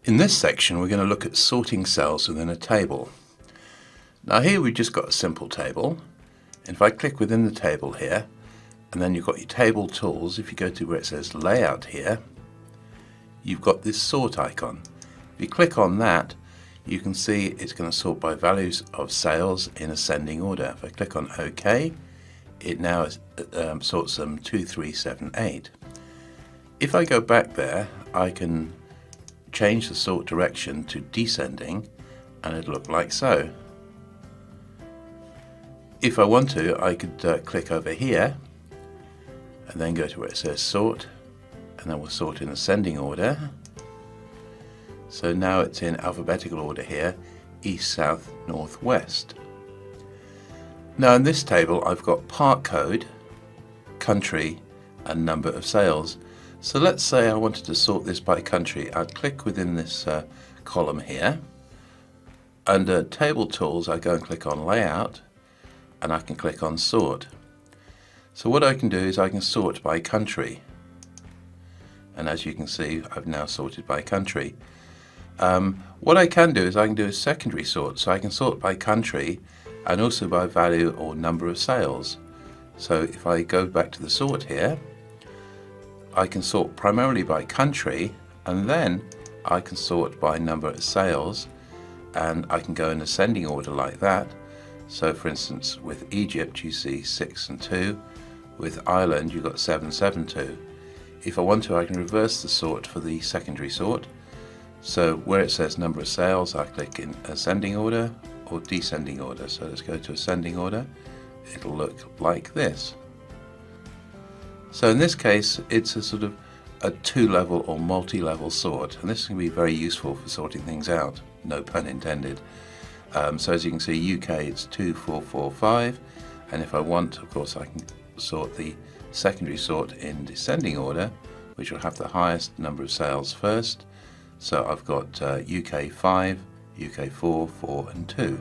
In this section we're going to look at sorting cells within a table. Now here we've just got a simple table, and if I click within the table here, and then you've got your table tools, if you go to where it says layout here, you've got this sort icon. If you click on that, you can see it's going to sort by values of sales in ascending order. If I click on OK, it now sorts them 2, 3, 7, 8. If I go back there, I can change the sort direction to descending, and it'll look like so. If I want to, I could click over here and then go to where it says sort, and then we'll sort in ascending order. So now it's in alphabetical order here, east, south, north, west. Now in this table I've got part code, country and number of sales. So let's say I wanted to sort this by country. I'd click within this column here. Under table tools I go and click on layout, and I can click on sort. So what I can do is I can sort by country, and as you can see I've now sorted by country. What I can do is I can do a secondary sort, so I can sort by country and also by value or number of sales. So if I go back to the sort here, I can sort primarily by country, and then I can sort by number of sales, and I can go in ascending order like that. So for instance with Egypt you see 6 and 2, with Ireland you've got 7, 7, 2. If I want to, I can reverse the sort for the secondary sort. So where it says number of sales, I click in ascending order or descending order. So let's go to ascending order. It'll look like this. So in this case it's a sort of a two-level or multi-level sort, and this can be very useful for sorting things out, no pun intended. So as you can see, UK it's 2, 4, 4, 5, and if I want, of course, I can sort the secondary sort in descending order, which will have the highest number of sales first. So I've got UK 5, UK 4, 4 and 2.